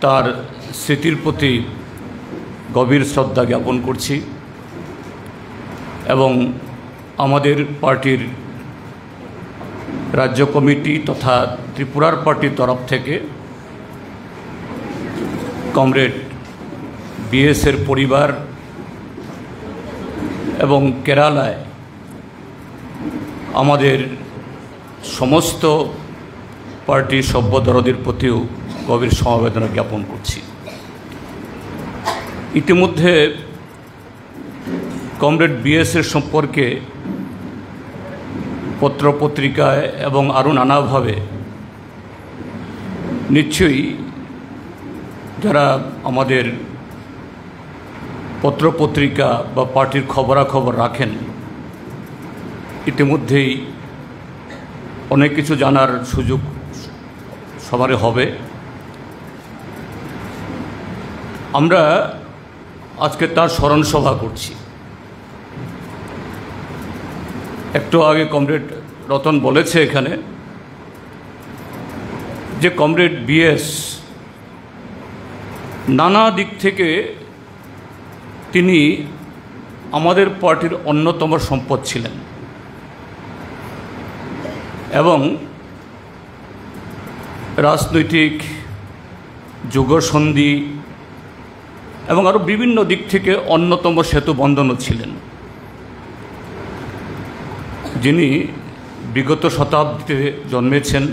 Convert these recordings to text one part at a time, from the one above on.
তার স্মৃতির প্রতি গভীর শ্রদ্ধা জ্ঞাপন করছি এবং আমাদের পার্টির রাজ্য কমিটি তথা ত্রিপুরার পার্টির তরফ থেকে কমরেড বিএসের পরিবার এবং কেরালায় আমাদের সমস্ত পার্টির সভ্যদরদের প্রতিও গভীর সমবেদনা জ্ঞাপন করছি। ইতিমধ্যে কমরেড বিএসের সম্পর্কে পত্রপত্রিকায় এবং আরও নানাভাবে নিশ্চয়ই যারা আমাদের পত্রপত্রিকা বা পার্টির খবরাখবর রাখেন ইতিমধ্যেই অনেক কিছু জানার সুযোগ সবারই হবে। আমরা আজকে তার স্মরণ সভা করছি। একটু আগে কমরেড রতন বলেছে এখানে যে কমরেড বিএস নানা দিক থেকে তিনি আমাদের পার্টির অন্যতম সম্পদ ছিলেন এবং রাজনৈতিক যুগসন্ধি এবং আরও বিভিন্ন দিক থেকে অন্যতম সেতু বন্ধনও ছিলেন, যিনি বিগত শতাব্দীতে জন্মেছেন,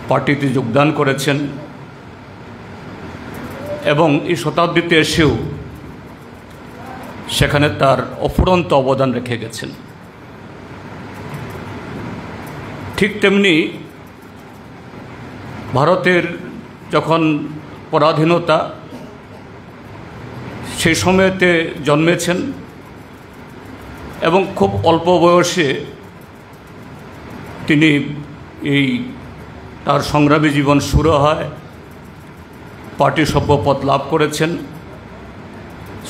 পার্টিতে যোগদান করেছেন এবং এই শতাব্দীতে এসেও সেখানে তার অফুরন্ত অবদান রেখে গেছেন। ঠিক তেমনি ভারতের যখন পরাধীনতা সেই সময়তে জন্মেছেন এবং খুব অল্প বয়সে তিনি তার সংগ্রামী জীবন শুরু হয়, পার্টি সভ্য পদ লাভ করেছেন,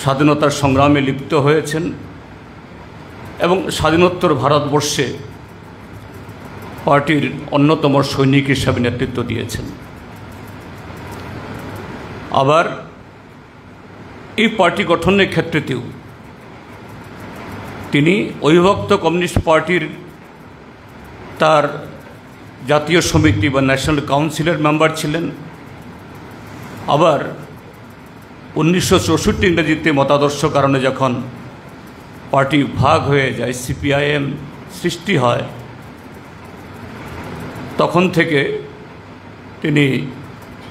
স্বাধীনতার সংগ্রামে লিপ্ত হয়েছেন এবং স্বাধীনোত্তর ভারতবর্ষে পার্টির অন্যতম সৈনিক হিসাবে নেতৃত্ব দিয়েছেন। আবার এই পার্টি গঠনের ক্ষেত্রেতেও তিনি অবিভক্ত কমিউনিস্ট পার্টির তার জাতীয় সমিতি বা ন্যাশনাল কাউন্সিলের মেম্বার ছিলেন। আবার 1964 ইংরেজিতে মতাদর্শ কারণে যখন পার্টি ভাগ হয়ে যায়, সিপিআইএম সৃষ্টি হয়, তখন থেকে তিনি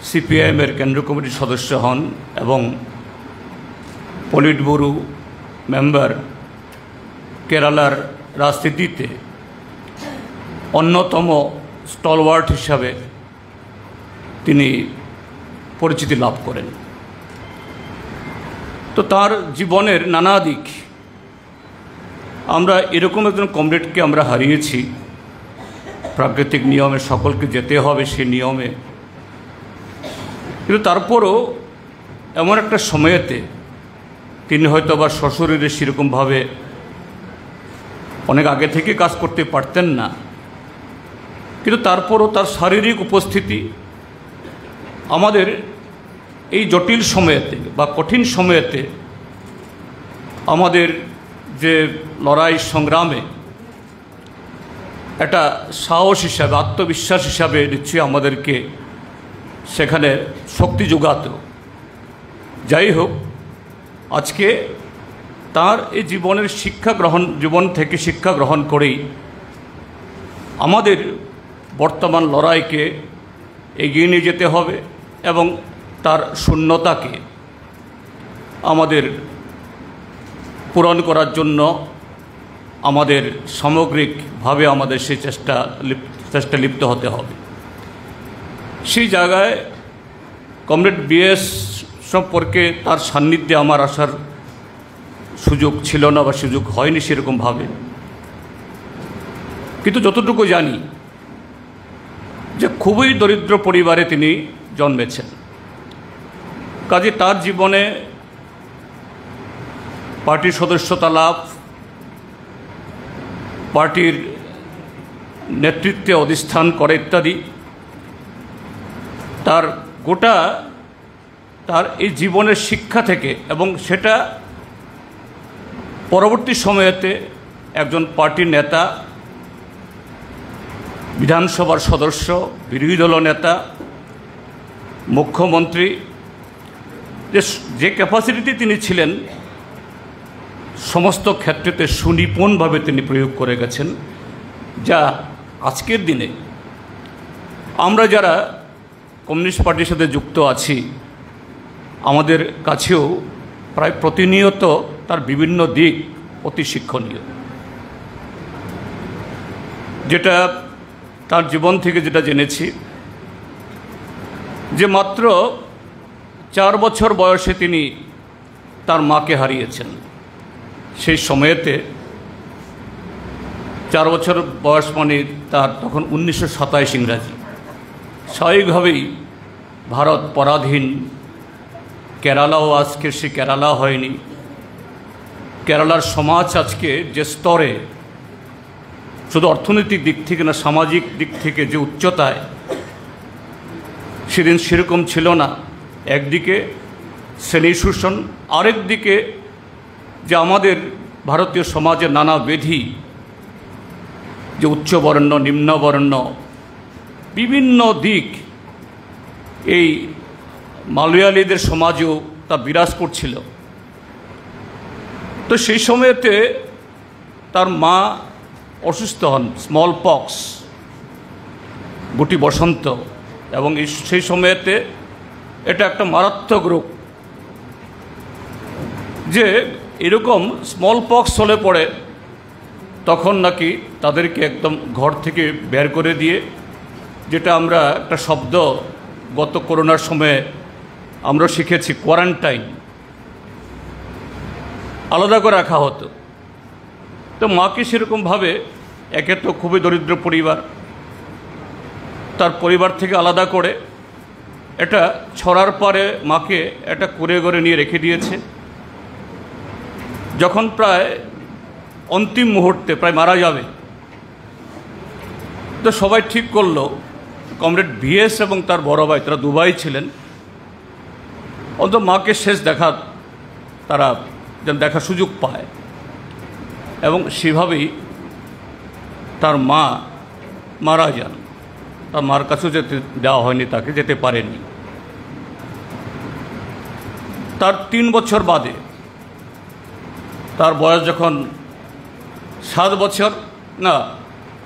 সিপিআইএমের কেন্দ্রীয় কমিটির সদস্য হন এবং পলিট ব্যুরো মেম্বার, কেরালার রাজনীতিতে অন্যতম স্টলওয়ার্ট হিসাবে তিনি পরিচিতি লাভ করেন। তো তার জীবনের নানা দিক, আমরা এরকম একজন কমরেডকে আমরা হারিয়েছি। প্রাকৃতিক নিয়মে সকলকে যেতে হবে, সেই নিয়মে, কিন্তু তারপরও এমন একটা সময়েতে তিনি হয়তো বা সশরীরে সেরকমভাবে অনেক আগে থেকে কাজ করতে পারতেন না, কিন্তু তারপরও তার শারীরিক উপস্থিতি আমাদের এই জটিল সময়েতে বা কঠিন সময়েতে আমাদের যে লড়াই সংগ্রামে একটা সাহস হিসাবে, আত্মবিশ্বাস হিসাবে নিশ্চয়ই আমাদেরকে সেখানে শক্তি যোগাত। যাই হোক, আজকে তার এই জীবন থেকে শিক্ষা গ্রহণ করেই আমাদের বর্তমান লড়াইকে এগিয়ে নিয়ে যেতে হবে এবং তার শূন্যতাকে আমাদের পূরণ করার জন্য আমাদের সামগ্রিকভাবে আমাদের সেই চেষ্টা লিপ্ত হতে হবে। সেই জায়গায় কমরেড বিএস সম্পর্কে তার সান্নিধ্যে আমার আসার সুযোগ ছিল না বা সুযোগ হয়নি সেরকমভাবে, কিন্তু যতটুকু জানি যে খুবই দরিদ্র পরিবারে তিনি জন্মেছেন। কাজে তার জীবনে পার্টির সদস্যতা লাভ, পার্টির নেতৃত্বে অধিষ্ঠান করে ইত্যাদি তার গোটা তার এই জীবনের শিক্ষা থেকে, এবং সেটা পরবর্তী সময়েতে একজন পার্টির নেতা, বিধানসভার সদস্য, বিরোধী দল নেতা, মুখ্যমন্ত্রী, যে ক্যাপাসিটিতে তিনি ছিলেন সমস্ত ক্ষেত্রেতে সুনিপুণভাবে তিনি প্রয়োগ করে গেছেন, যা আজকের দিনে আমরা যারা কমিউনিস্ট পার্টির সাথে যুক্ত আছি আমাদের কাছেও প্রায় প্রতিনিয়ত তার বিভিন্ন দিক অতি শিক্ষণীয়। যেটা তার জীবন থেকে যেটা জেনেছি, যে মাত্র 4 বছর বয়সে তিনি তার মাকে হারিয়েছেন। সেই সময়েতে 4 বছর বয়স মানে তার তখন 1927 ইংরাজি। স্বাভাবিকভাবেই ভারত পরাধীন, কেরালাও আজকে সে কেরালা হয়নি। কেরালার সমাজ আজকে যে স্তরে, শুধু অর্থনৈতিক দিক থেকে না, সামাজিক দিক থেকে যে উচ্চতায়, সেদিন সেরকম ছিল না। একদিকে শ্রেণী শোষণ, আরেক দিকে যে আমাদের ভারতীয় সমাজের নানা বেধি, যে উচ্চবর্ণ নিম্নবর্ণ বিভিন্ন দিক, এই মালয়ালিদের সমাজেও তা বিরাজ করছিল। তো সেই সময়তে তার মা অসুস্থ হন, স্মল পক্স, গুটি বসন্ত, এবং সেই সময়েতে এটা একটা মারাত্মক রোগ, যে এরকম স্মল পক্স হলে পড়ে তখন নাকি তাদেরকে একদম ঘর থেকে বের করে দিয়ে, যেটা আমরা একটা শব্দ গত করোনার সময়ে আমরা শিখেছি, কোয়ারেন্টাইন, আলাদা করে রাখা হতো। তো মাকে সেরকমভাবে, একে তো খুবই দরিদ্র পরিবার, তার পরিবার থেকে আলাদা করে এটা ছড়ার পরে মাকে এটা কুঁড়ে ঘরে নিয়ে রেখে দিয়েছে। যখন প্রায় অন্তিম মুহূর্তে প্রায় মারা যাবে, তো সবাই ঠিক করলো, কমরেড ভিএস এবং তার বড় ভাই, তারা দুবাই ছিলেন, অন্তত মাকে শেষ তারা যেন দেখার সুযোগ পায়। এবং সেভাবেই তার মা মারা যান। তার মার কাছেও যেতে দেওয়া হয়নি, তাকে যেতে পারেনি। তার 3 বছর বাদে, তার বয়স যখন 7 বছর, না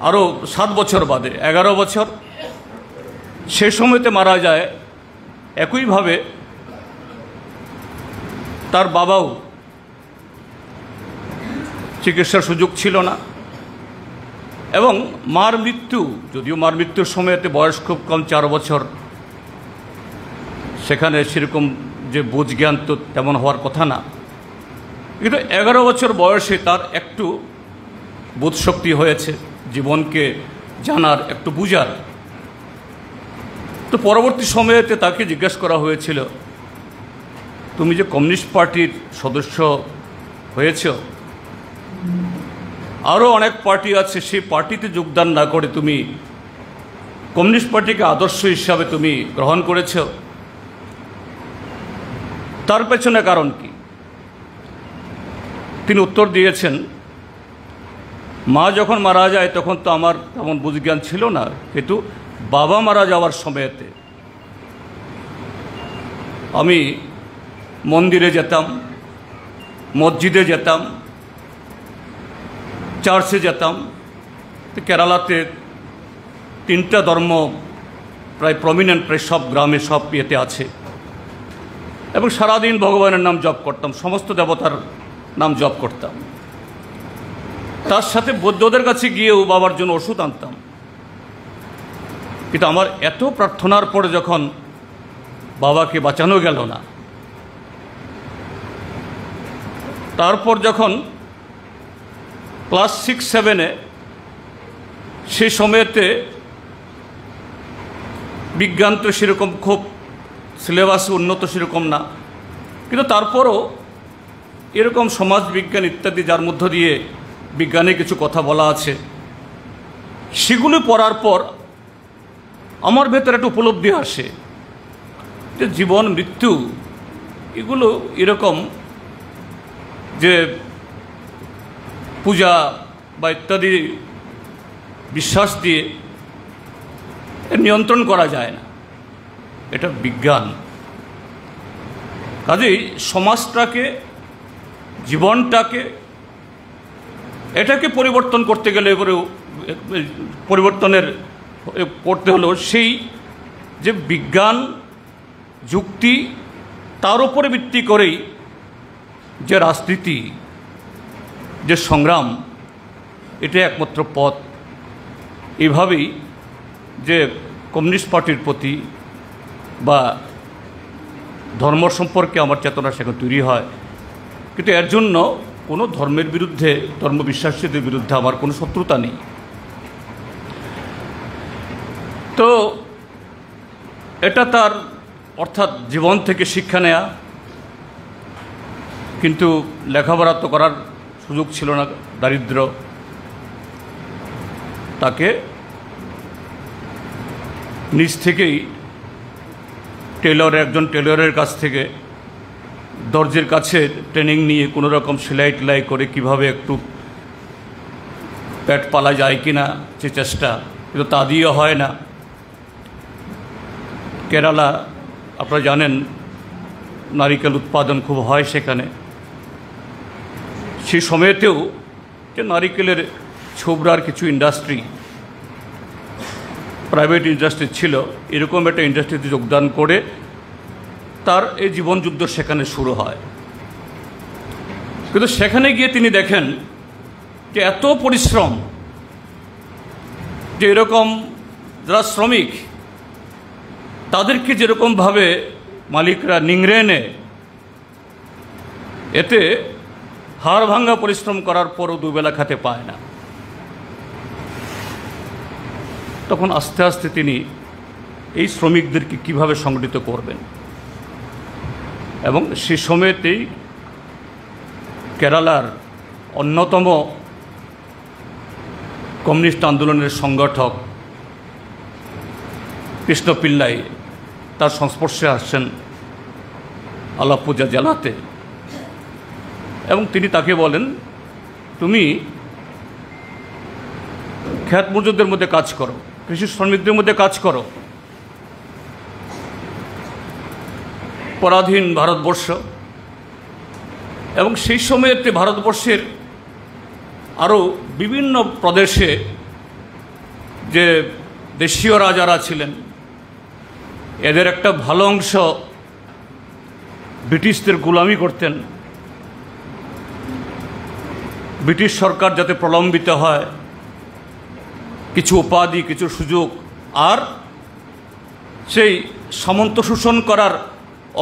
আরও 7 বছর বাদে 11 বছর, সে সময়তে মারা যায়। একইভাবে তার বাবাও, চিকিৎসার সুযোগ ছিল না। এবং মার মৃত্যু, যদিও মার মৃত্যুর সময়তে বয়স খুব কম, 4 বছর, সেখানে সেরকম যে বোঝ জ্ঞান তো তেমন হওয়ার কথা না, কিন্তু 11 বছর বয়সে তার একটু বোধশক্তি হয়েছে, জীবনকে জানার, একটু বুঝার। তো পরবর্তী সময়েতে তাকে জিজ্ঞাসা করা হয়েছিল, তুমি যে কমিউনিস্ট পার্টির সদস্য হয়েছ, আরও অনেক পার্টি আছে, সেই পার্টিতে যোগদান না করে তুমি কমিউনিস্ট পার্টিকে আদর্শ হিসাবে তুমি গ্রহণ করেছ, তার পেছনে কারণ কি? তিনি উত্তর দিয়েছেন, মা যখন মারা যায় তখন তো আমার তেমন বুঝজ্ঞান ছিল না, কিন্তু বাবা মারা যাওয়ার সময়তে আমি মন্দিরে যেতাম, মসজিদে যেতাম, চার্চে যেতাম। তো কেরালাতে 3টা ধর্ম প্রায় প্রমিনেন্ট, প্রায় সব গ্রামে, সব ইয়েতে আছে, এবং সারাদিন ভগবানের নাম জপ করতাম, সমস্ত দেবতার নাম জপ করতাম। তার সাথে বৌদ্ধদের কাছে গিয়েও বাবার জন্য ওষুধ আনতাম। কিন্তু আমার এত প্রার্থনার পরে যখন বাবাকে বাঁচানো গেল না, তারপর যখন ক্লাস 6-7-এ, সেই সময়তে বিজ্ঞান তো সেরকম খুব সিলেবাসে উন্নত সেরকম না, কিন্তু তারপরও এরকম সমাজ বিজ্ঞান ইত্যাদি, যার মধ্য দিয়ে বিজ্ঞানে কিছু কথা বলা আছে, সেগুলো পড়ার পর আমার ভেতরে একটা উপলব্ধি আসে যে জীবন মৃত্যু এগুলো এরকম যে পূজা বা ইত্যাদি বিশ্বাস দিয়ে নিয়ন্ত্রণ করা যায় না, এটা বিজ্ঞান। কাজেই সমাজটাকে, জীবনটাকে, এটাকে পরিবর্তন করতে গেলে পরিবর্তনের করতে হলো সেই যে বিজ্ঞান যুক্তি, তার উপরে ভিত্তি করেই যে রাজনীতি, যে সংগ্রাম, এটা একমাত্র পথ। এভাবেই যে কমিউনিস্ট পার্টির প্রতি বা ধর্ম সম্পর্কে আমার চেতনা সেখানে তৈরি হয়। কিন্তু এর জন্য কোনো ধর্মের বিরুদ্ধে, ধর্মবিশ্বাসীদের বিরুদ্ধে আমার কোনো শত্রুতা নেই। তো এটা তার অর্থাৎ জীবন থেকে শিক্ষা নেয়া, কিন্তু লেখাপড়া তো করার সুযোগ ছিল না, দারিদ্র। তাকে নিজ থেকেই একজন টেলরের কাছ থেকে, দর্জির কাছে ট্রেনিং নিয়ে কোনো রকম সেলাই টেলাই করে কিভাবে একটু পেট পালা যায় কিনা সে চেষ্টা, কিন্তু তা দিয়ে হয় না। কেরালা আপনারা জানেন নারিকেল উৎপাদন খুব হয় সেখানে। সেই সময়তেও যে নারিকেলের ছোবরার কিছু ইন্ডাস্ট্রি, প্রাইভেট ইন্ডাস্ট্রি ছিল, এরকম একটা ইন্ডাস্ট্রিতে যোগদান করে তার এই জীবনযুদ্ধ সেখানে শুরু হয়। কিন্তু সেখানে গিয়ে তিনি দেখেন যে এত পরিশ্রম, যে এরকম যারা শ্রমিক তাদেরকে যেরকমভাবে মালিকরা নিংড়ে নেয়, এতে হাড় ভাঙ্গা পরিশ্রম করার পরও দুবেলা খেতে পায় না। তখন আস্তে আস্তে তিনি এই শ্রমিকদেরকে কিভাবে সংগঠিত করবেন, এবং সে সময়তেই কেরালার অন্যতম কমিউনিস্ট আন্দোলনের সংগঠক কৃষ্ণ পিল্লাই তার সংস্পর্শে আসছেন আলাপ্পুজা জেলাতে, এবং তিনি তাকে বলেন, তুমি খ্যাত মজুরদের মধ্যে কাজ করো, কৃষি শ্রমিকদের মধ্যে কাজ করো। পরাধীন ভারতবর্ষ, এবং সেই সময়তে ভারতবর্ষের আরও বিভিন্ন প্রদেশে যে দেশীয় রাজারা ছিলেন, এদের একটা ভালো অংশ ব্রিটিশদের গোলামি করতেন। ব্রিটিশ সরকার যাতে প্রলম্বিত হয়, কিছু উপাধি, কিছু সুযোগ, আর সেই সামন্ত শোষণ করার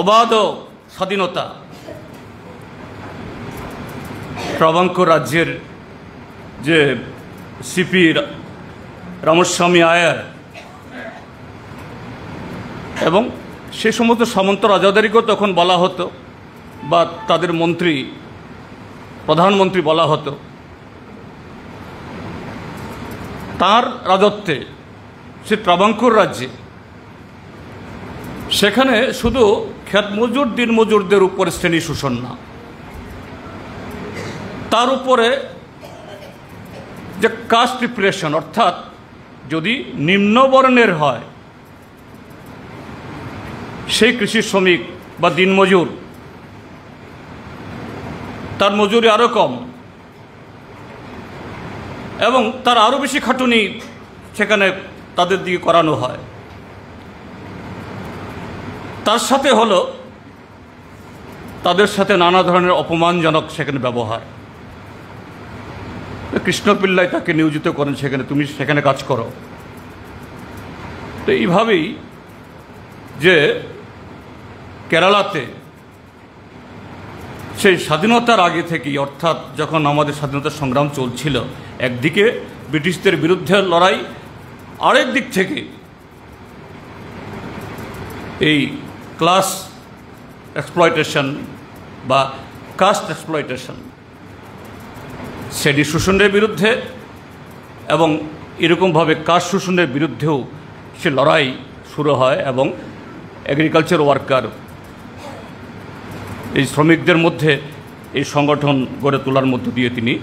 অবাধ স্বাধীনতা। ট্রাভাঙ্কোর রাজ্যের যে সিপি রামস্বামী আয়ার এবং সে সমস্ত সামন্ত রাজাদেরকেও তখন বলা হতো, বা তাদের মন্ত্রী, প্রধানমন্ত্রী বলা হতো। তার রাজত্বে সে ট্রাভাঙ্কোর রাজ্যে, সেখানে শুধু খ্যাত মজুর, দিন মজুরদের উপরে শ্রেণী শোষণ না, তার উপরে যে কাস্ট প্রিপারেশন, অর্থাৎ যদি নিম্নবর্ণের হয় সেই কৃষি শ্রমিক বা দিনমজুর, তার মজুরি আরও কম এবং তার আরও বেশি খাটুনি সেখানে তাদের দিকে করানো হয়। তার সাথে হলো তাদের সাথে নানা ধরনের অপমানজনক সেখানে ব্যবহার। কৃষ্ণপিল্লাই তাকে নিয়োজিত করেন সেখানে, তুমি সেখানে কাজ করো। তো এইভাবেই যে কেরালাতে সেই স্বাধীনতার আগে থেকেই, অর্থাৎ যখন আমাদের স্বাধীনতার সংগ্রাম চলছিল, একদিকে ব্রিটিশদের বিরুদ্ধে লড়াই, আরেক দিক থেকে এই ক্লাস এক্সপ্লয়টেশন বা কাস্ট এক্সপ্লয়টেশন, শ্রেণী শোষণের বিরুদ্ধে এবং এরকমভাবে কাস্ট শোষণের বিরুদ্ধেও সে লড়াই শুরু হয়। এবং এগ্রিকালচার ওয়ার্কার, এই শ্রমিকদের মধ্যে এই সংগঠন গড়ে তোলার মধ্য দিয়ে তিনি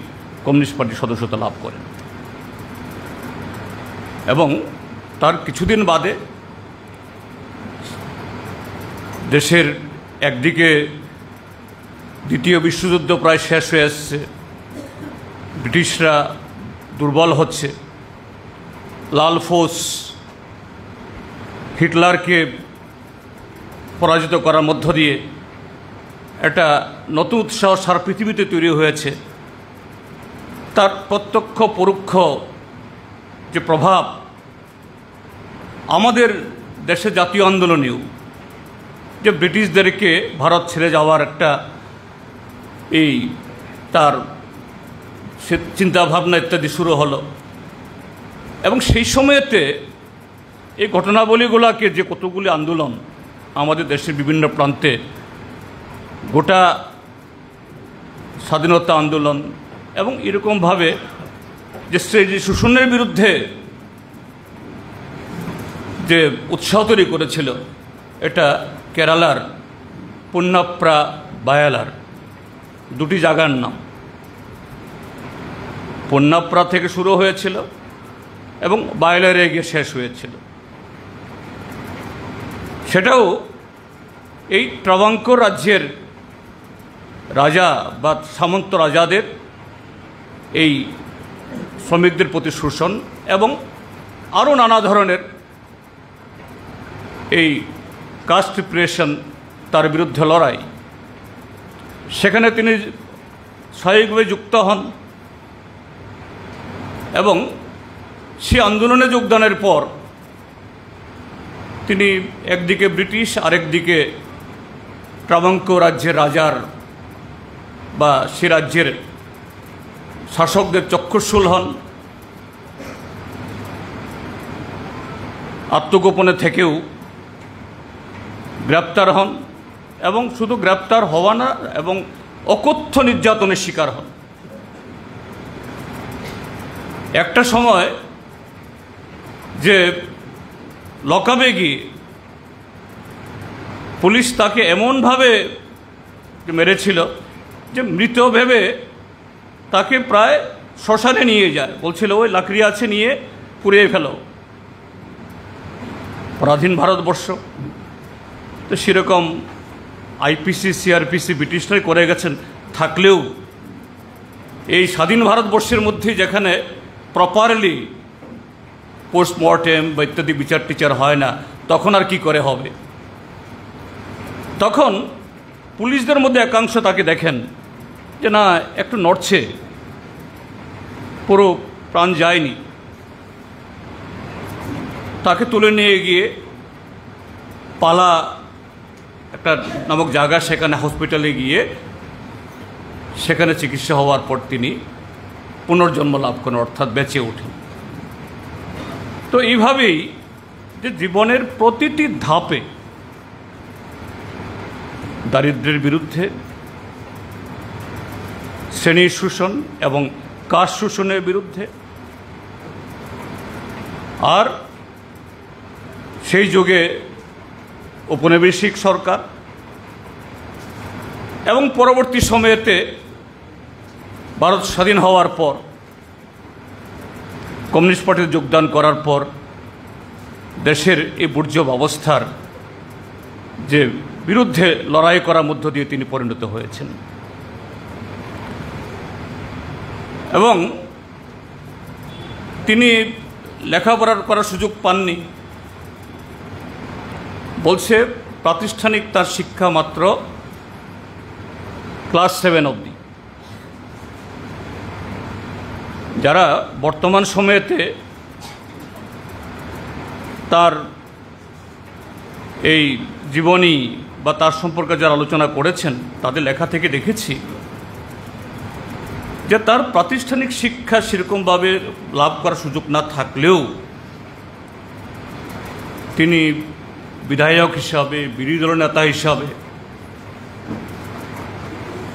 কমিউনিস্ট পার্টির সদস্যতা লাভ করেন। এবং তার কিছুদিন বাদে দেশের একদিকে দ্বিতীয় বিশ্বযুদ্ধ প্রায় শেষ হয়ে আসছে, ব্রিটিশরা দুর্বল হচ্ছে, লাল ফৌজ হিটলারকে পরাজিত করার মধ্য দিয়ে একটা নতুন উৎসাহ সারা পৃথিবীতে তৈরি হয়েছে। তার প্রত্যক্ষ পরোক্ষ যে প্রভাব আমাদের দেশে জাতীয় আন্দোলনেও, যে ব্রিটিশদেরকে ভারত ছেড়ে যাওয়ার একটা এই তার চিন্তাভাবনা ইত্যাদি শুরু হলো। এবং সেই সময়েতে এই ঘটনাবলীগুলোকে, যে কতগুলি আন্দোলন আমাদের দেশের বিভিন্ন প্রান্তে, গোটা স্বাধীনতা আন্দোলন এবং এরকমভাবে যে শোষণের বিরুদ্ধে যে উৎসাহ তৈরি করেছিল, এটা কেরালার পুন্নাপ্রা বায়ালার, দুটি জায়গার নাম। পুন্নাপ্রা থেকে শুরু হয়েছিল এবং বায়ালারে গিয়ে শেষ হয়েছিল। সেটাও এই ট্রাভাঙ্কোর রাজ্যের রাজা বা সামন্ত রাজাদের এই শ্রমিকদের প্রতি শোষণ এবং আরও নানা ধরনের এই কাস্ট প্রিপারেশন, তার বিরুদ্ধে লড়াই, সেখানে তিনি স্বাভাবিকভাবে যুক্ত হন। এবং সে আন্দোলনে যোগদানের পর তিনি একদিকে ব্রিটিশ, আরেকদিকে ট্রাভাঙ্কো রাজ্যের রাজার বা সে রাজ্যের শাসকদের চক্ষুশূল হন। আত্মগোপনে থেকেও গ্রেপ্তার হন, এবং শুধু গ্রেপ্তার হওয়া না, এবং অকথ্য নির্যাতনের শিকার হন। একটা সময় যে লকআপে গিয়ে পুলিশ তাকে এমনভাবে মেরেছিল যে মৃত ভেবে তাকে প্রায় শ্মশানে নিয়ে যায়, বলছিল ওই লাকড়ি আছে, নিয়ে পুড়িয়ে ফেলো। পরাধীন ভারতবর্ষ তো সেরকম আইপিসি, সিআরপিসি ব্রিটিশরাই করে গেছেন, থাকলেও এই স্বাধীন ভারতবর্ষের মধ্যে যেখানে প্রপারলি পোস্টমর্টেম বা ইত্যাদি বিচার টিচার হয় না, তখন আর কি করে হবে? তখন পুলিশদের মধ্যে একাংশ তাকে দেখেন যে না, একটু নড়ছে, পুরো প্রাণ যায়নি। তাকে তুলে নিয়ে গিয়ে পালা একটা নামক জায়গা, সেখানে হসপিটালে গিয়ে সেখানে চিকিৎসা হওয়ার পর তিনি পুনর্জন্ম লাভ করেন, অর্থাৎ বেঁচে ওঠেন। তো এইভাবেই যে জীবনের প্রতিটি ধাপে দারিদ্র্যের বিরুদ্ধে, শ্রেণী শোষণ এবং কাস্ট শোষণের বিরুদ্ধে, আর সেই যুগে ঔপনিবেশিক সরকার এবং পরবর্তী সময়েতে ভারত স্বাধীন হওয়ার পর কমিউনিস্ট পার্টিতে যোগদান করার পর দেশের এই বুর্জোয়া ব্যবস্থার যে বিরুদ্ধে লড়াই করার মধ্য দিয়ে তিনি পরিণত হয়েছেন। এবং তিনি লেখাপড়া করার সুযোগ পাননি, বলছে প্রাতিষ্ঠানিক তার শিক্ষা মাত্র ক্লাস 7 অবধি। যারা বর্তমান সময়েতে তার এই জীবনী বা তার সম্পর্কে যারা আলোচনা করেছেন, তাদের লেখা থেকে দেখেছি যে তার প্রাতিষ্ঠানিক শিক্ষা সেরকমভাবে লাভ করার সুযোগ না থাকলেও তিনি বিধায়ক হিসাবে, বিরোধী দলের নেতা হিসাবে,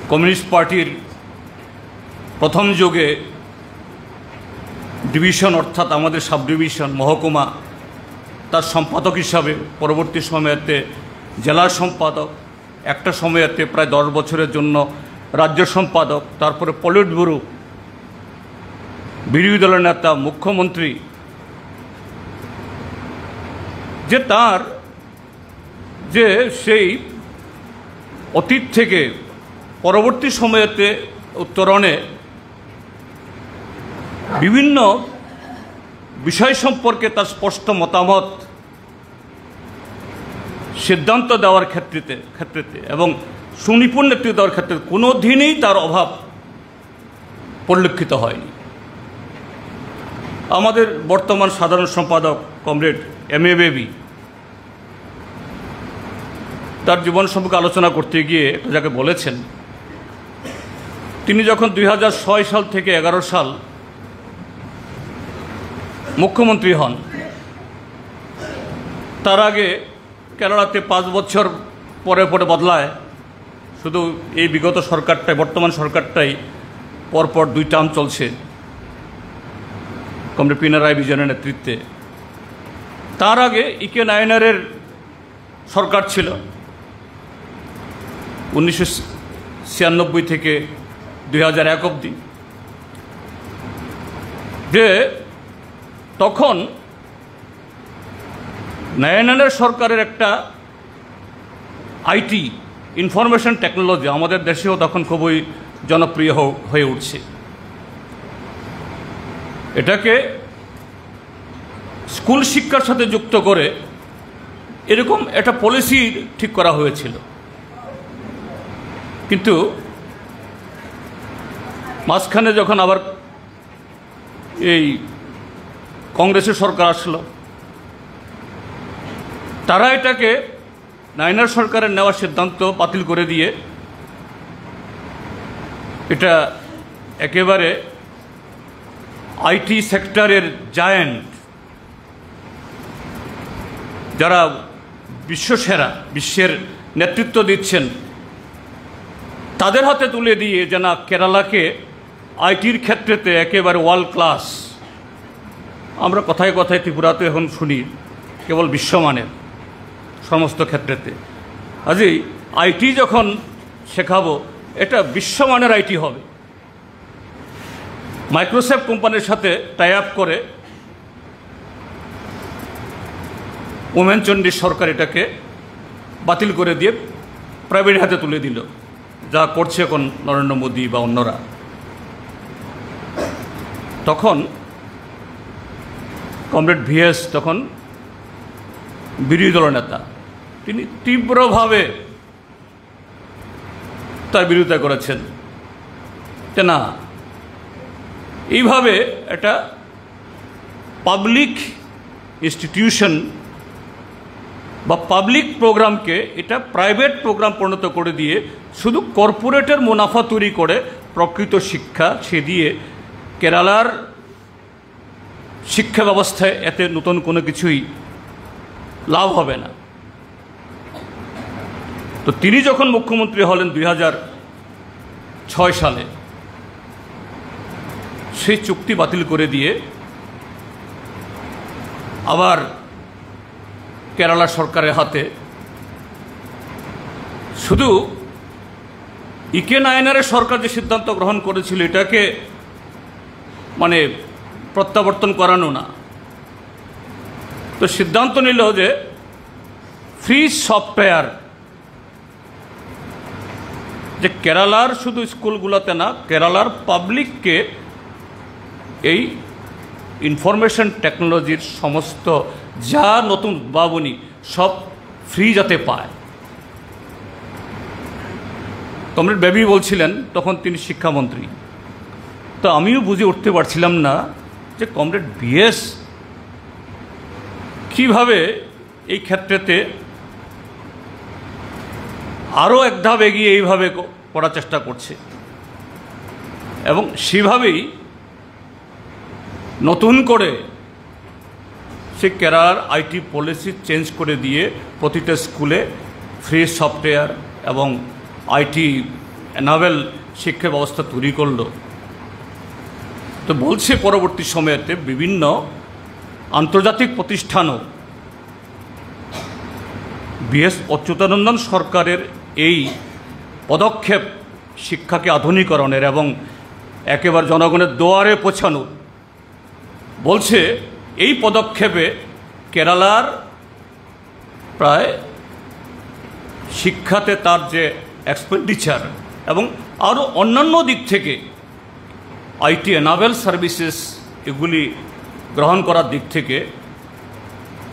কমিউনিস্ট পার্টির প্রথম যুগে ডিভিশন, অর্থাৎ আমাদের সাব ডিভিশন, মহকুমা, তার সম্পাদক হিসাবে, পরবর্তী সময়েতে জেলা সম্পাদক, একটা সময়েতে প্রায় 10 বছরের জন্য রাজ্য সম্পাদক, তারপরে পলিট ব্যুরো, বিরোধী দলের নেতা, মুখ্যমন্ত্রী, যে তার যে সেই অতীত থেকে পরবর্তী সময়েতে উত্তরণে বিভিন্ন বিষয় সম্পর্কে তার স্পষ্ট মতামত, সিদ্ধান্ত দেওয়ার ক্ষেত্রে এবং সুনিপুণ নেতৃত্ব দেওয়ার ক্ষেত্রে কোনো দিনই তার অভাব পরিলক্ষিত হয়নি। আমাদের বর্তমান সাধারণ সম্পাদক কমরেড এম এ বেবি তার জীবন সম্পর্কে আলোচনা করতে গিয়ে যাকে বলেছেন, তিনি যখন 2006 সাল থেকে 11 সাল মুখ্যমন্ত্রী হন, তার আগে কেরালাতে 5 বছর পরে পরে বদলায়, শুধু এই বিগত সরকারটাই, বর্তমান সরকারটাই পরপর 2 টার্ম চলছে কমরেড পিনারাই বিজয়নের নেতৃত্বে। তার আগে ইকে নায়নারের সরকার ছিল 1996 থেকে 2001 অবধি, যে তখন নায়নারের সরকারের একটা আইটি, ইনফরমেশন টেকনোলজি আমাদের দেশেও তখন খুবই জনপ্রিয় হয়ে উঠছে। এটাকে স্কুল শিক্ষার সাথে যুক্ত করে এরকম একটা পলিসি ঠিক করা হয়েছিল, কিন্তু মাঝখানে যখন আবার এই কংগ্রেসের সরকার আসলো, তারা এটাকে নায়নার সরকারের নেওয়ার সিদ্ধান্ত বাতিল করে দিয়ে এটা একেবারে আইটি সেক্টরের জায়ান্ট, যারা বিশ্বসেরা, বিশ্বের নেতৃত্ব দিচ্ছেন, তাদের হাতে তুলে দিয়ে যে না, কেরালাকে আইটির ক্ষেত্রেতে একেবারে ওয়ার্ল্ড ক্লাস। আমরা কথায় কথায় ত্রিপুরাতে এখন শুনি কেবল বিশ্বমানের সমস্ত ক্ষেত্রেতে। আজই আইটি যখন শেখাবো, এটা বিশ্বমানের আইটি হবে। মাইক্রোসফট কোম্পানির সাথে টাই আপ করে ওমেনচণ্ডীর সরকার এটাকে বাতিল করে দিয়ে প্রাইভেট হাতে তুলে দিল, যা করছে এখন নরেন্দ্র মোদী বা অন্যরা। তখন কমরেড ভিএস তখন বিরোধী দলের নেতা, তিনি তীব্রভাবে তার বিরোধিতা করেছেন যে না, এইভাবে একটা পাবলিক ইনস্টিটিউশন বা পাবলিক প্রোগ্রামকে এটা প্রাইভেট প্রোগ্রাম পরিণত করে দিয়ে শুধু কর্পোরেটের মুনাফা তৈরি করে প্রকৃত শিক্ষা সে দিয়ে কেরালার শিক্ষা ব্যবস্থায় এতে নতুন কোনো কিছুই লাভ হবে না। তো তিনি যখন মুখ্যমন্ত্রী হলেন 2006 সালে, সেই চুক্তি বাতিল করে দিয়ে আবার কেরালা সরকারের হাতে শুধু ইকে নায়নারের সরকার যে সিদ্ধান্ত গ্রহণ করেছিল এটাকে মানে প্রত্যাবর্তন করানো না, তো সিদ্ধান্ত নিল যে ফ্রি সফটওয়্যার, যে কেরালার শুধু স্কুলগুলোতে না, কেরালার পাবলিককে এই ইনফরমেশন টেকনোলজির সমস্ত যা নতুন উদ্ভাবনী সব ফ্রি যাতে পায়। কমরেড বেবি বলছিলেন, তখন তিনি শিক্ষামন্ত্রী, তো আমিও বুঝে উঠতে পারছিলাম না যে কমরেড ভিএস কীভাবে এই ক্ষেত্রেতে আরও এক ধাপ এগিয়ে এইভাবে করার চেষ্টা করছে, এবং সেভাবেই নতুন করে সে কেরালার আইটি পলিসি চেঞ্জ করে দিয়ে প্রতিটা স্কুলে ফ্রি সফটওয়্যার এবং আইটি এনাবেল শিক্ষা ব্যবস্থা তৈরি করল। তো বলছে পরবর্তী সময়েতে বিভিন্ন আন্তর্জাতিক প্রতিষ্ঠানও বিএস অচ্যুতানন্দন সরকারের এই পদক্ষেপ শিক্ষাকে আধুনিকরণের এবং একেবারে জনগণের দুয়ারে পৌঁছানোর, বলছে এই পদক্ষেপে কেরালার প্রায় শিক্ষাতে তার যে এক্সপেন্ডিচার এবং আরও অন্যান্য দিক থেকে আইটি এনাবেল সার্ভিসেস এগুলি গ্রহণ করার দিক থেকে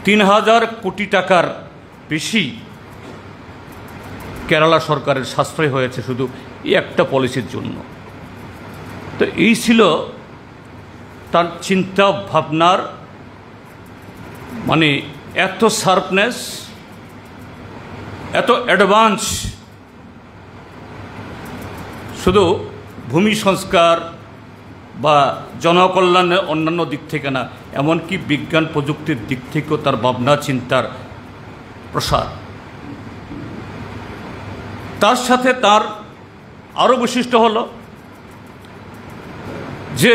3000 কোটি টাকার বেশি কেরালা সরকারের সাশ্রয় হয়েছে শুধু এই একটা পলিসির জন্য। তো এই ছিল তার চিন্তা ভাবনার মানে এত শার্পনেস, এত অ্যাডভান্স, শুধু ভূমি সংস্কার বা জনকল্যাণের অন্যান্য দিক থেকে না, এমনকি বিজ্ঞান প্রযুক্তির দিক থেকেও তার ভাবনা চিন্তার প্রসার। তার সাথে তার আরও বৈশিষ্ট্য হলো যে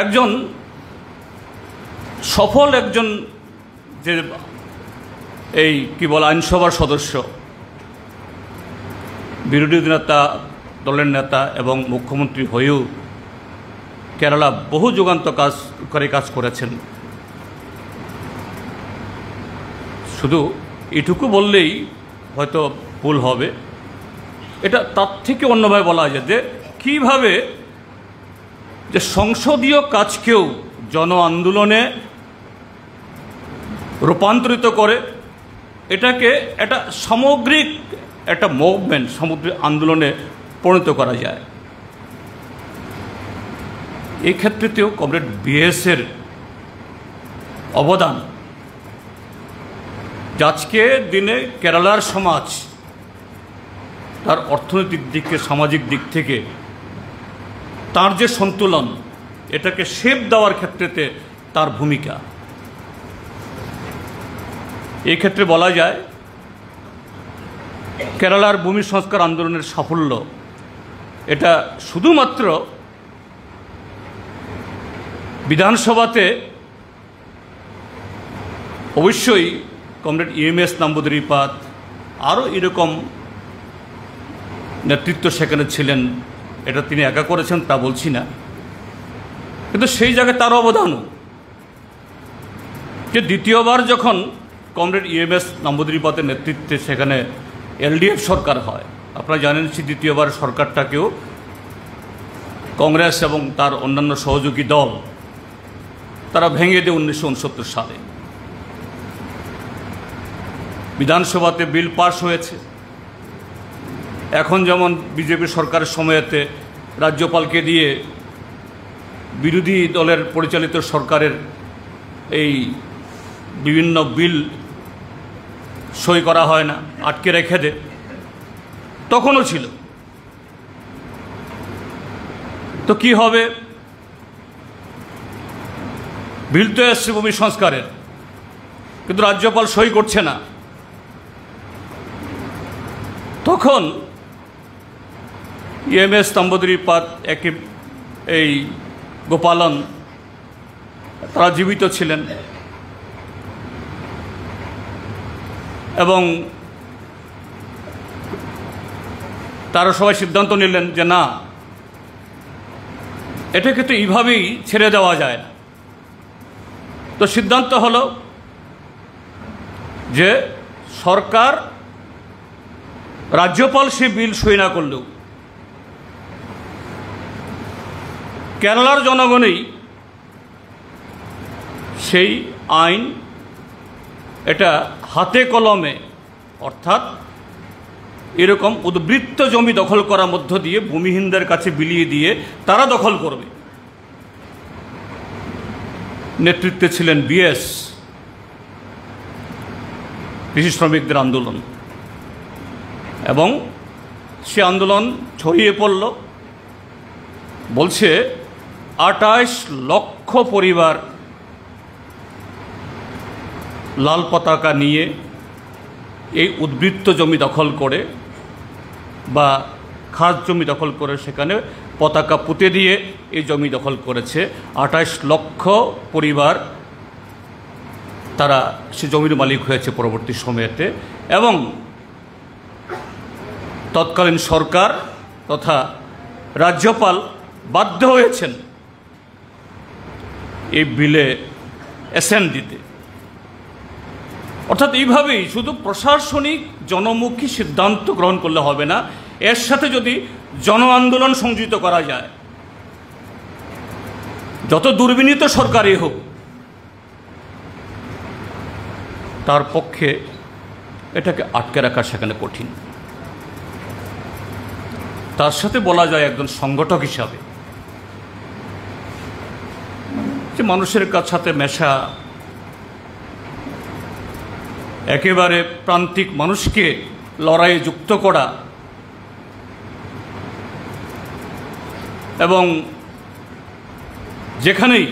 একজন সফল একজন যে এই কি বলে আইনসভার সদস্য, বিরোধী নেতা দলের নেতা এবং মুখ্যমন্ত্রী হয়েও কেরালা বহু যুগান্তকারী কাজ করেছেন। শুধু এটুকু বললেই হয়তো ভুল হবে, এটা তার থেকে অন্যভাবে বলা যায় যে কীভাবে যে সংসদীয় কাজকেও জন আন্দোলনে রূপান্তরিত করে এটাকে একটা সামগ্রিক একটা মুভমেন্ট, সামগ্রিক আন্দোলনে পরিণত করা যায়। এই ক্ষেত্রেতেও কমরেড বিএসের অবদান আজকে দিনে কেরালার সমাজ তার অর্থনৈতিক দিক থেকে, সামাজিক দিক থেকে তার যে সন্তুলন, এটাকে শেপ দেওয়ার ক্ষেত্রেতে তার ভূমিকা। এই ক্ষেত্রে বলা যায় কেরালার ভূমি সংস্কার আন্দোলনের সাফল্য এটা শুধুমাত্র বিধানসভাতে অবশ্যই কমরেড EMS নাম্বুদিরিপাদ আরও এরকম নেতৃত্ব সেখানে ছিলেন, এটা তিনি একা করেছেন তা বলছি না, কিন্তু সেই জায়গায় তার অবদানও যে দ্বিতীয়বার যখন কমরেড EMS নাম্বুদিরিপাদের নেতৃত্বে সেখানে LDF সরকার হয়, আপনারা জানেন সেই দ্বিতীয়বার সরকারটাকেও কংগ্রেস এবং তার অন্যান্য সহযোগী দল তারা ভেঙে দেয় 1969 সালে। বিধানসভাতে বিল পাস হয়েছে। এখন যেমন বিজেপি সরকারের সময়েতে রাজ্যপালকে দিয়ে বিরোধী দলের পরিচালিত সরকারের এই বিভিন্ন বিল সই করা হয় না, আটকে রেখে দেয়, তখনও ছিল। তো কি হবে, বিল তো এসছে ভূমি সংস্কারের, কিন্তু রাজ্যপাল সই করছে না। তখন EMS নাম্বুদিরিপাদ এই গোপালন তারা জীবিত ছিলেন এবং তারা সবাই সিদ্ধান্ত নিলেন যে না, এটাকে তো এইভাবেই ছেড়ে দেওয়া যায় না। তো সিদ্ধান্ত হলো যে সরকার, রাজ্যপাল সে বিল সই না করলেও কেরালার জনগণই সেই আইন এটা হাতে কলমে, অর্থাৎ এরকম উদ্বৃত্ত জমি দখল করার মধ্য দিয়ে ভূমিহীনদের কাছে বিলিয়ে দিয়ে তারা দখল করবে। নেতৃত্বে ছিলেন বিএস, কৃষি শ্রমিকদের আন্দোলন, এবং সে আন্দোলন ছড়িয়ে পড়ল। বলছে 28 লক্ষ পরিবার লাল পতাকা নিয়ে এই উদ্বৃত্ত জমি দখল করে বা খাস জমি দখল করে সেখানে পতাকা পুঁতে দিয়ে এই জমি দখল করেছে। 28 লক্ষ পরিবার তারা সে জমির মালিক হয়েছে পরবর্তী সময়েতে, এবং তৎকালীন সরকার তথা রাজ্যপাল বাধ্য হয়েছেন এই বিলে অ্যাসেন্ট দিতে। অর্থাৎ এইভাবেই শুধু প্রশাসনিক জনমুখী সিদ্ধান্ত গ্রহণ করলে হবে না, এর সাথে যদি জন আন্দোলন সংযোজিত করা যায়, যত দুর্বিনীত সরকারই হোক তার পক্ষে এটাকে আটকে রাখা সেখানে কঠিন। তার সাথে বলা যায় একজন সংগঠক হিসাবে যে মানুষের সাথে মেশা, একেবারে প্রান্তিক মানুষকে লড়াইয়ে যুক্ত করা, এবং যেখানেই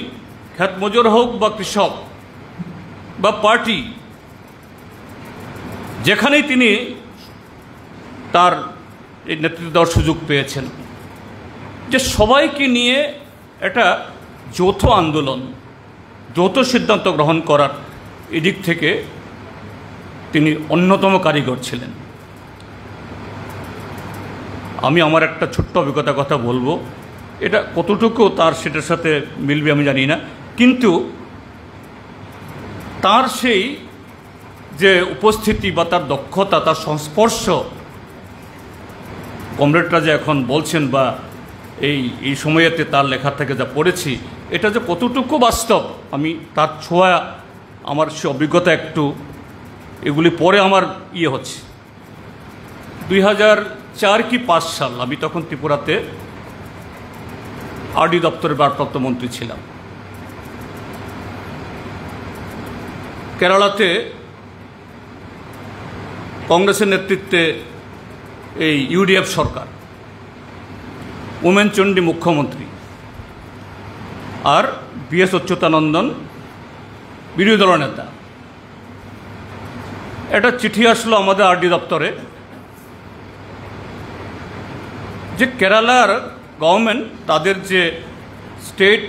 খ্যাত মজুর হোক বা কৃষক বা পার্টি, যেখানেই তিনি তার এই নেতৃত্ব দেওয়ার সুযোগ পেয়েছেন, যে সবাইকে নিয়ে একটা যৌথ আন্দোলন, যৌথ সিদ্ধান্ত গ্রহণ করার এদিক থেকে তিনি অন্যতম কারিগর ছিলেন। আমি আমার একটা ছোট্ট অভিজ্ঞতার কথা বলবো, এটা কতটুকু তার সেটার সাথে মিলবে আমি জানি না, কিন্তু তার সেই যে উপস্থিতি বা তার দক্ষতা, তার সংস্পর্শ, কমরেডরা যে এখন বলছেন বা এই সময়েতে তার লেখা থেকে যা পড়েছি, এটা যে কতটুকু বাস্তব, আমি তার ছোঁয়া, আমার সে অভিজ্ঞতা একটু, এগুলি পরে আমার হচ্ছে 2004 কি 5 সাল, আমি তখন ত্রিপুরাতে আরডি দপ্তরের ভারপ্রাপ্ত মন্ত্রী ছিলাম। কেরালাতে কংগ্রেসের নেতৃত্বে এই ইউডিএফ সরকার, উমেন চণ্ডী মুখ্যমন্ত্রী, আর বিএস অচ্যুতানন্দন বিরোধী দল নেতা। একটা চিঠি আসলো আমাদের আরডি দপ্তরে যে কেরালার গভর্নমেন্ট তাদের যে state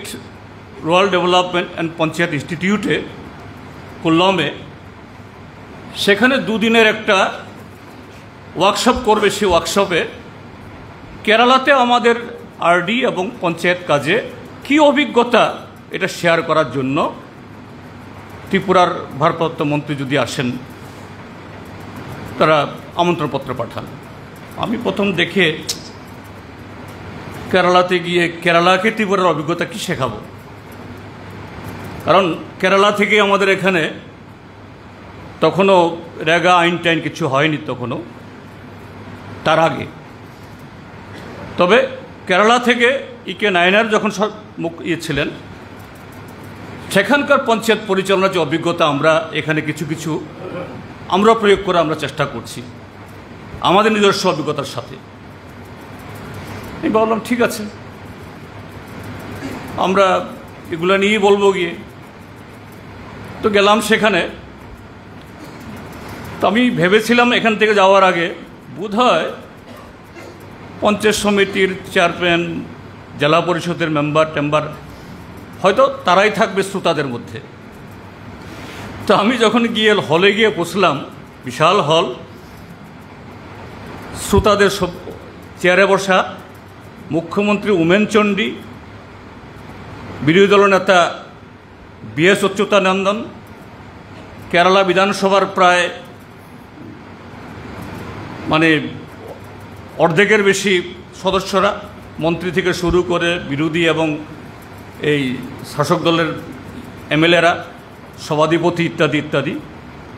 rural development and panchayat ইনস্টিটিউটে কুল্লমে, সেখানে 2 দিনের একটা ওয়ার্কশপ করবে। সেই ওয়ার্কশপে কেরালাতে আমাদের আরডি এবং পঞ্চায়েত কাজে কী অভিজ্ঞতা, এটা শেয়ার করার জন্য ত্রিপুরার ভারপ্রাপ্ত মন্ত্রী যদি আসেন, তারা আমন্ত্রণপত্র পাঠান। আমি প্রথম দেখে কেরালাতে গিয়ে কেরালাকে ত্রিপুরার অভিজ্ঞতা কি শেখাবো, কারণ কেরালা থেকে আমাদের এখানে তখনও রেগা আইন টাইন কিছু হয়নি তখনও, তার আগে। তবে কেরালা থেকে ইকে নায়নার যখন ছিলেন, সেখানকার পঞ্চায়েত পরিচালনার যে অভিজ্ঞতা আমরা এখানে কিছু কিছু আমরা প্রয়োগ করে আমরা চেষ্টা করছি আমাদের নিজস্ব অভিজ্ঞতার সাথে। আমি বললাম ঠিক আছে, আমরা এগুলো নিয়েই বলবো গিয়ে। তো গেলাম সেখানে। তো আমি ভেবেছিলাম এখান থেকে যাওয়ার আগে বোধহয় পঞ্চায়েত সমিতির চেয়ারম্যান, জেলা পরিষদের মেম্বার হয়তো তারাই থাকবে শ্রোতাদের মধ্যে। তো আমি যখন গিয়ে হলে গিয়ে বসলাম, বিশাল হল, শ্রোতাদের সব চেয়ারে বসা, মুখ্যমন্ত্রী উমেন চণ্ডী, বিরোধী দল নেতা বিএস অচ্যুতানন্দন, কেরালা বিধানসভার প্রায় অর্ধেকের বেশি সদস্যরা, মন্ত্রী থেকে শুরু করে বিরোধী এবং এই শাসক দলের এমএলএরা, সভাধিপতি ইত্যাদি ইত্যাদি।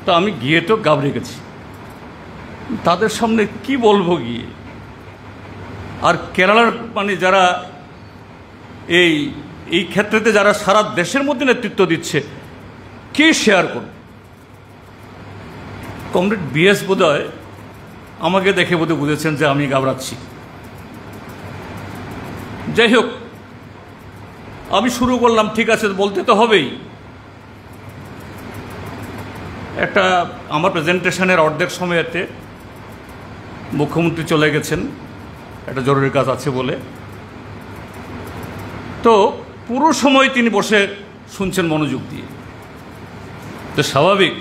তো আমি গিয়ে তো ঘাবড়ে গেছি, তাদের সামনে কি বলবো গিয়ে। আর কেরালার যারা এই ক্ষেত্রেতে যারা সারা দেশের মধ্যে নেতৃত্ব দিচ্ছে, কে শেয়ার করবে? কমরেড বিএস বোধহয় আমাকে দেখে বুঝেছেন যে আমি ঘাবড়াচ্ছি। যাই হোক, আমি শুরু করলাম, ঠিক আছে বলতে তো হবেই। একটা আমার প্রেজেন্টেশনের অর্ধেক সময়েতে মুখ্যমন্ত্রী চলে গেছেন, একটা জরুরি কাজ আছে বলে। তো পুরো সময় তিনি বসে শুনছেন মনোযোগ দিয়ে। তো তো স্বাভাবিক,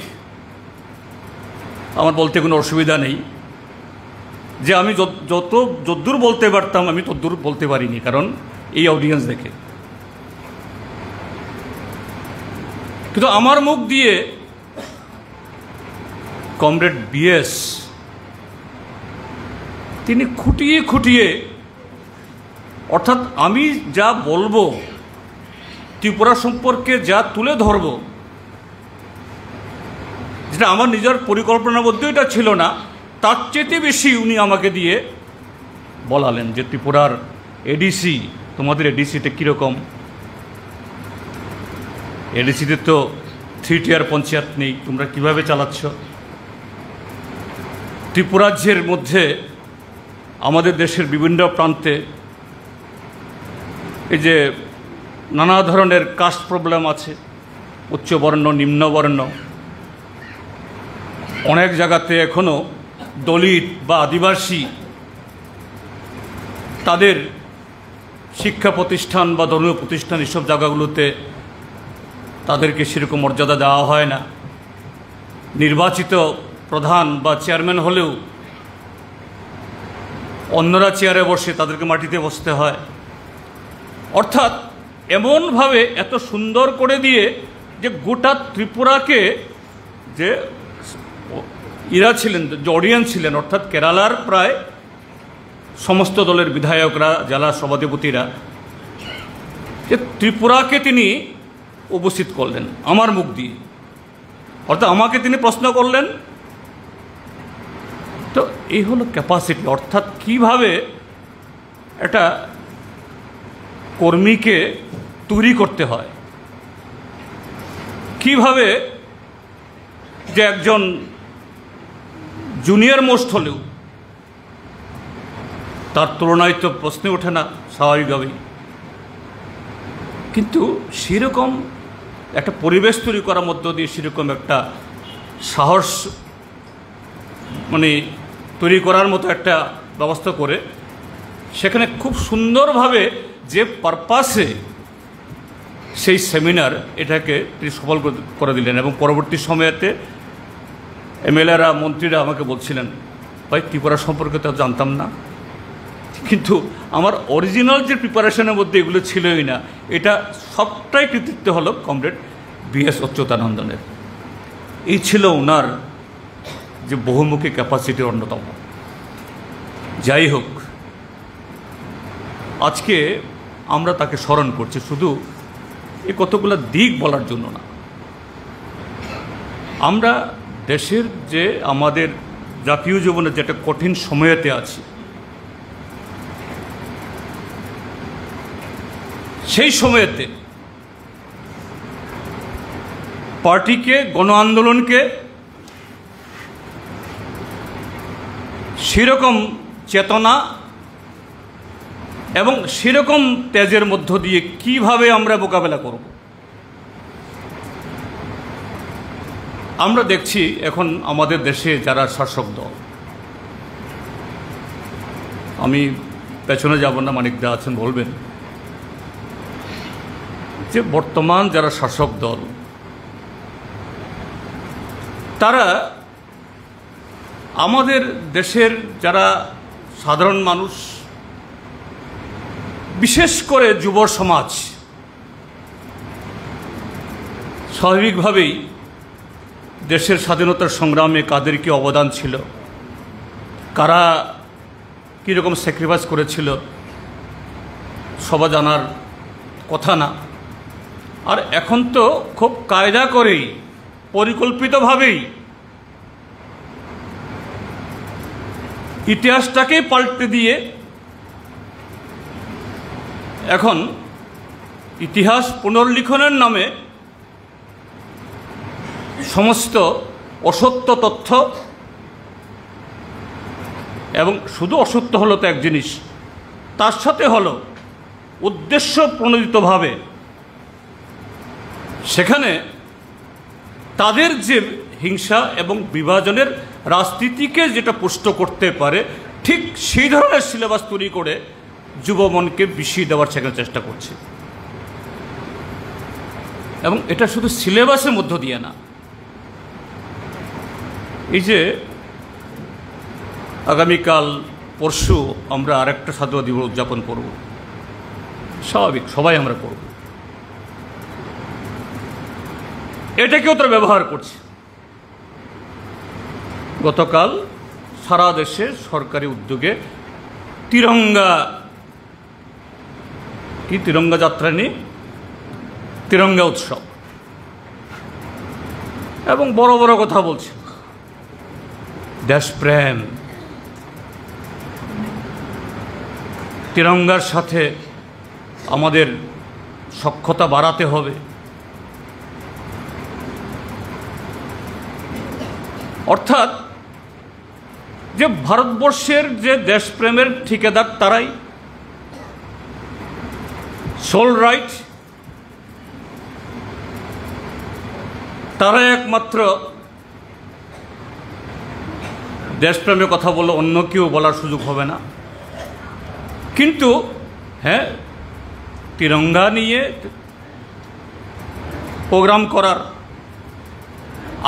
আমার বলতে কোনো অসুবিধা নেই যে আমি যদ্দূর বলতে পারতাম আমি তদ্দূর বলতে পারিনি, কারণ এই অডিয়েন্স দেখে। কিন্তু আমার মুখ দিয়ে কমরেড বিএস তিনি খুঁটিয়ে খুঁটিয়ে, অর্থাৎ আমি যা বলবো, ত্রিপুরা সম্পর্কে যা তুলে ধরব, যেটা আমার নিজের পরিকল্পনার মধ্যেও এটা ছিল না, তার চেয়ে বেশি উনি আমাকে দিয়ে বলালেন যে ত্রিপুরার এডিসি, তোমাদের এডিসিটা কীরকম, এডিসিতে তো 3 টিয়ার পঞ্চায়েত নেই, তোমরা কিভাবে চালাচ্ছ। ত্রিপুরাজ্যের মধ্যে আমাদের দেশের বিভিন্ন প্রান্তে এই যে নানা ধরনের কাস্ট প্রবলেম আছে, উচ্চবর্ণ নিম্নবর্ণ, অনেক জায়গাতে এখনও দলিত বা আদিবাসী তাদের শিক্ষা প্রতিষ্ঠান বা ধর্মীয় প্রতিষ্ঠান এসব জায়গাগুলোতে তাদেরকে সেরকম মর্যাদা দেওয়া হয় না। নির্বাচিত প্রধান বা চেয়ারম্যান হলেও অন্যরা চেয়ারে বসে, তাদেরকে মাটিতে বসতে হয়। অর্থাৎ এমনভাবে এত সুন্দর করে দিয়ে যে গোটা ত্রিপুরাকে, যে ইরা ছিলেন, যে অডিয়েন্স ছিলেন, অর্থাৎ কেরালার প্রায় সমস্ত দলের বিধায়করা, জেলা সভাধিপতিরা, যে ত্রিপুরাকে তিনি উপস্থিত করলেন আমার মুখ দিয়ে, অর্থাৎ আমাকে তিনি প্রশ্ন করলেন। তো এই হলো ক্যাপাসিটি, অর্থাৎ কিভাবে একটা কর্মীকে তৈরি করতে হয়, কিভাবে যে একজন জুনিয়র মোস্ট হলেও তার তুলনায় তো প্রশ্নে ওঠে না স্বাভাবিকভাবেই, কিন্তু সেরকম একটা পরিবেশ তৈরি করার মধ্য দিয়ে সেরকম একটা সাহস তৈরি করার মতো একটা ব্যবস্থা করে সেখানে খুব সুন্দরভাবে যে পারপাসে সেই সেমিনার এটাকে তিনি সফল করে দিলেন। এবং পরবর্তী সময়েতে এমএলএরা, মন্ত্রীরা আমাকে বলছিলেন, ভাই ত্রিপুরা সম্পর্কে তো জানতাম না, কিন্তু আমার অরিজিনাল যে প্রিপারেশনের মধ্যে এগুলো ছিলই না। এটা সবটাই কৃতিত্ব হলো কমরেড বিএস অচ্যুতানন্দনের। এই ছিল ওনার যে বহুমুখী ক্যাপাসিটির অন্যতম। যাই হোক, আজকে আমরা তাকে স্মরণ করছি শুধু এই কতগুলো দিক বলার জন্য না, আমরা দেশের যে আমাদের জাতীয় জীবনে যেটা কঠিন সময়েতে আছি, সেই সময়েতে পার্টিকে, গণ আন্দোলনকে সেরকম চেতনা এবং সেরকম তেজের মধ্য দিয়ে কিভাবে আমরা মোকাবেলা করব। আমরা দেখছি এখন আমাদের দেশে যারা শাসক দল, আমি পেছনে যাব না, মানিকদা আছেন বলবেন, যে বর্তমান যারা শাসক দল তারা আমাদের দেশের যারা সাধারণ মানুষ, বিশেষ করে যুব সমাজ, স্বাভাবিকভাবেই দেশের স্বাধীনতার সংগ্রামে কাদের কি অবদান ছিল, কারা কীরকম স্যাক্রিফাইস করেছিল, সবার জানার কথা না। আর এখন তো খুব কায়দা করেই, পরিকল্পিতভাবেই ইতিহাসটাকেই পাল্টে দিয়ে এখন ইতিহাস পুনর্লিখনের নামে সমস্ত অসত্য তথ্য, এবং শুধু অসত্য হলো তো এক জিনিস, তার সাথে হলো উদ্দেশ্য প্রণোদিতভাবে সেখানে তাদের যে হিংসা এবং বিভাজনের রাজনীতিকে যেটা পুষ্ট করতে পারে, ঠিক সেই ধরনের সিলেবাস তৈরি করে যুব মনকে বিষিয়ে দেওয়ার সেখানে চেষ্টা করছে। এবং এটা শুধু সিলেবাসের মধ্য দিয়ে না, এই যে আগামীকাল পরশু আমরা আরেকটা স্বাধীনতা দিবস উদযাপন করব, স্বাভাবিক, সবাই আমরা করব। এটাকেও তারা ব্যবহার করছে। গতকাল সারা দেশে সরকারি উদ্যোগে তিরঙ্গা যাত্রা নিয়ে তিরঙ্গা উৎসব, এবং বড় বড় কথা বলছে, দেশপ্রেম, তিরঙ্গার সাথে আমাদের সখ্যতা বাড়াতে হবে। অর্থাৎ যে ভারতবর্ষের যে দেশপ্রেমের ঠিকাদার তারাই, সোল রাইট, তারাই একমাত্র দেশপ্রেমের কথা বলে অন্য কেউ বলার সুযোগ হবে না। কিন্তু হ্যাঁ, তিরঙ্গা নিয়ে প্রোগ্রাম করার,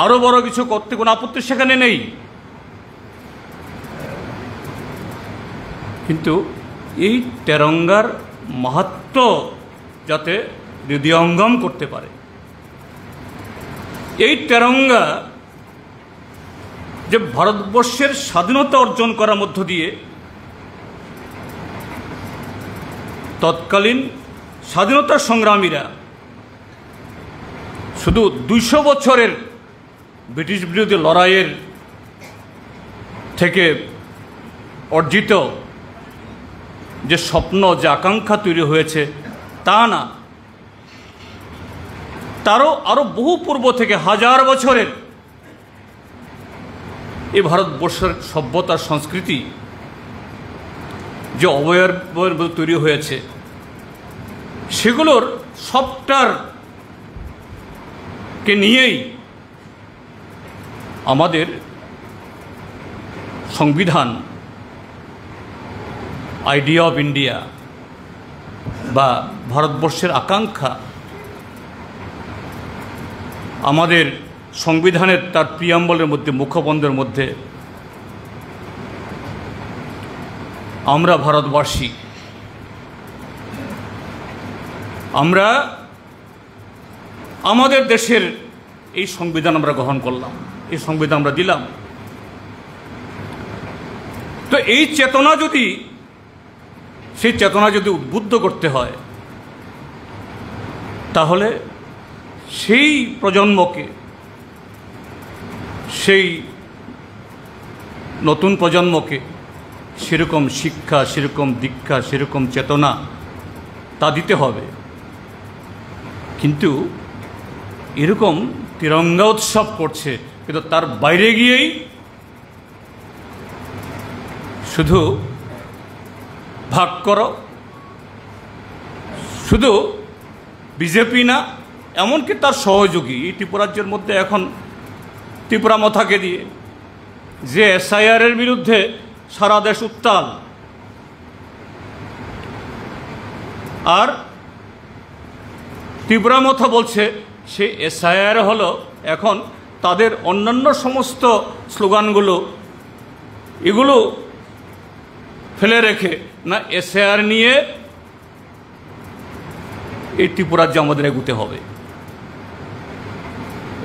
আরও বড় কিছু করতে কোনো আপত্তি সেখানে নেই। কিন্তু এই তেরঙ্গার মাহাত্ম্য যাতে হৃদয়ঙ্গম করতে পারে, এই তেরঙ্গা যে ভারতবর্ষের স্বাধীনতা অর্জন করার মধ্য দিয়ে তৎকালীন স্বাধীনতা সংগ্রামীরা শুধু 200 বছরের ব্রিটিশ বিরোধী লড়াইয়ের থেকে অর্জিত যে স্বপ্ন, যে আকাঙ্ক্ষা তৈরি হয়েছে তা না, তারও আরও বহু পূর্ব থেকে, হাজার বছরের এই ভারতবর্ষের সভ্যতা সংস্কৃতি যে অবয়বের তৈরি হয়েছে, সেগুলোর সবটাকে নিয়েই আমাদের সংবিধান, আইডিয়া অফ ইন্ডিয়া বা ভারতবর্ষের আকাঙ্ক্ষা, আমাদের সংবিধানের তার প্রিয়াম্বলের মধ্যে, মুখবন্ধের মধ্যে আমরা ভারতবাসী, আমরা আমাদের দেশের এই সংবিধান আমরা গ্রহণ করলাম, এই সংবিধান আমরা দিলাম। তো এই চেতনা যদি, সেই চেতনা যদি উদ্বুদ্ধ করতে হয়, তাহলে সেই প্রজন্মকে, সেই নতুন প্রজন্মকে সেরকম শিক্ষা, সেরকম দীক্ষা, সেরকম চেতনা তা দিতে হবে। কিন্তু এরকম তিরঙ্গা উৎসব করছে, কিন্তু তার বাইরে গিয়েই শুধু ভাগ করো, শুধু বিজেপি না, এমনকি তার সহযোগী ত্রিপুরাজ্যের মধ্যে এখন ত্রিপুরা মথাকে দিয়ে যে এসআইআরের বিরুদ্ধে সারা দেশ উত্তাল, আর ত্রিপুরা মথা বলছে সে এসআইআর হলো এখন তাদের অন্যান্য সমস্ত স্লোগানগুলো, এগুলো ফেলে রেখে না এসআইআর নিয়ে এই ত্রিপুরাজ্যে আমাদের এগুতে হবে।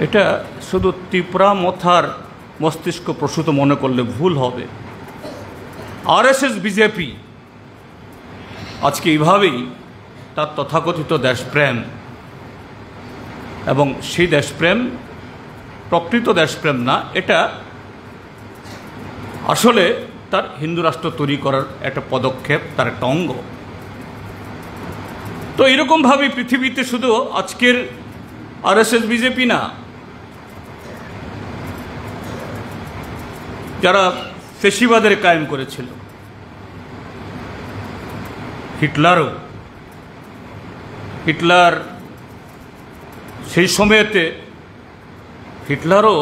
এটা শুধু ত্রিপুরা মথার মস্তিষ্ক প্রসূত মনে করলে ভুল হবে। আরএসএস, বিজেপি আজকে এইভাবেই তার তথাকথিত দেশপ্রেম, এবং সেই দেশপ্রেম প্রকৃত দেশপ্রেম না, এটা আসলে তার হিন্দু রাষ্ট্র তৈরি করার একটা পদক্ষেপ, তার একটা অঙ্গ। তো এরকমভাবে পৃথিবীতে শুধু আজকের আরএসএস, বিজেপি না, যারা ফেসিবাদের কায়েম করেছিল, হিটলার সেই সময়তে হিটলারও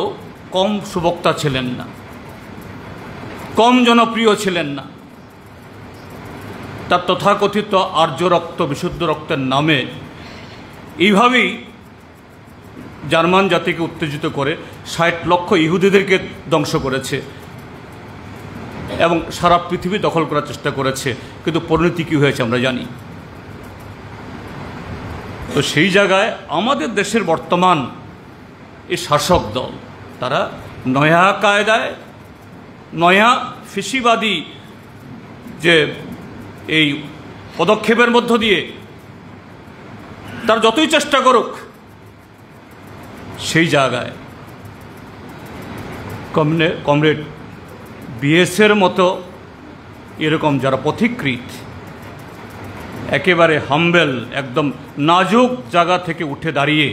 কম সুবক্তা ছিলেন না, কম জনপ্রিয় ছিলেন না। তার তথাকথিত আর্য রক্ত, বিশুদ্ধ রক্তের নামে এইভাবেই জার্মান জাতিকে উত্তেজিত করে 60 লক্ষ ইহুদিদেরকে ধ্বংস করেছে এবং সারা পৃথিবী দখল করার চেষ্টা করেছে, কিন্তু পরিণতি কী হয়েছে আমরা জানি। তো সেই জায়গায় আমাদের দেশের বর্তমান এই শাসক দল তারা নয়া কায়দায় নয়া ফিসিবাদী যে এই পদক্ষেপের মধ্য দিয়ে তার যতই চেষ্টা করুক, সেই জায়গায় কমরেড বিএসের মতো এরকম যারা পথিকৃৎ, একেবারে হাম্বেল, একদম নাজুক জায়গা থেকে উঠে দাঁড়িয়ে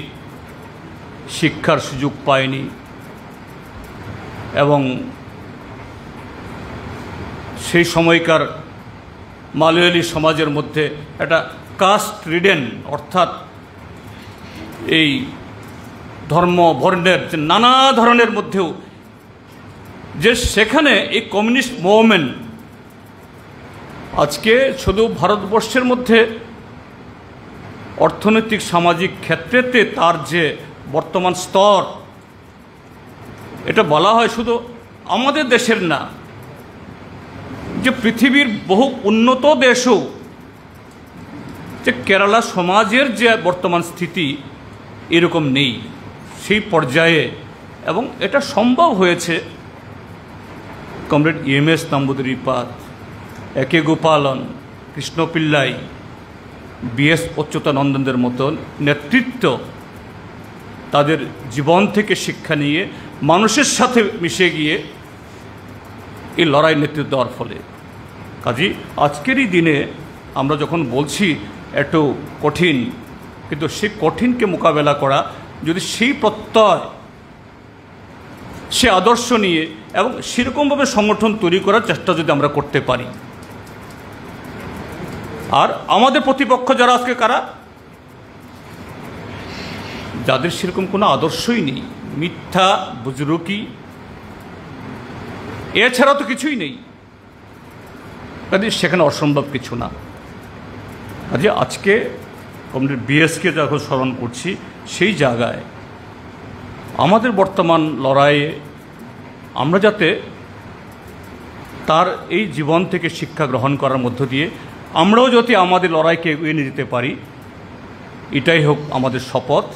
শিক্ষার সুযোগ পায়নি এবং সেই সময়কার মালয়ালি সমাজের মধ্যে একটা কাস্ট রিডেন, অর্থাৎ এই ধর্ম বর্ণের যে নানা ধরনের মধ্যেও যে সেখানে এই কমিউনিস্ট মুভমেন্ট আজকে শুধু ভারতবর্ষের মধ্যে অর্থনৈতিক সামাজিক ক্ষেত্রেতে তার যে বর্তমান স্তর, এটা বলা হয় শুধু আমাদের দেশের না, যে পৃথিবীর বহু উন্নত দেশও যে কেরালা সমাজের যে বর্তমান স্থিতি এরকম নেই সেই পর্যায়ে। এবং এটা সম্ভব হয়েছে কমরেড EMS নাম্বুদিরিপাদ, একে গোপালন, কৃষ্ণ পিল্লাই, BS অচ্যুতানন্দনদের মতন নেতৃত্ব তাদের জীবন থেকে শিক্ষা নিয়ে মানুষের সাথে মিশে গিয়ে এই লড়াই নেতৃত্ব দেওয়ার ফলে। কাজেই আজকেরই দিনে আমরা যখন বলছি একটু কঠিন, কিন্তু সেই কঠিনকে মোকাবেলা করা যদি সেই প্রত্যয়, সে আদর্শ নিয়ে এবং সেরকমভাবে সংগঠন তৈরি করার চেষ্টা যদি আমরা করতে পারি, আর আমাদের প্রতিপক্ষ যারা আজকে কারা, যাদের সেরকম কোনো আদর্শই নেই, মিথ্যা বুজরুকি এছাড়া তো কিছুই নেই, কাজে সেখানে অসম্ভব কিছু না। কাজে আজকে কমরেড বিএসকে যখন স্মরণ করছি, সেই জায়গায় আমাদের বর্তমান লড়াইয়ে আমরা যাতে তার এই জীবন থেকে শিক্ষা গ্রহণ করার মধ্য দিয়ে আমরাও যদি আমাদের লড়াইকে এগিয়ে নিয়ে যেতে পারি, এটাই হোক আমাদের শপথ।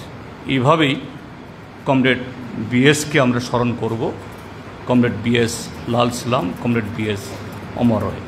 এইভাবেই কমরেড বিএসকে আমরা স্মরণ করব। কমরেড BS লাল সালাম, কমরেড BS অমর রয়।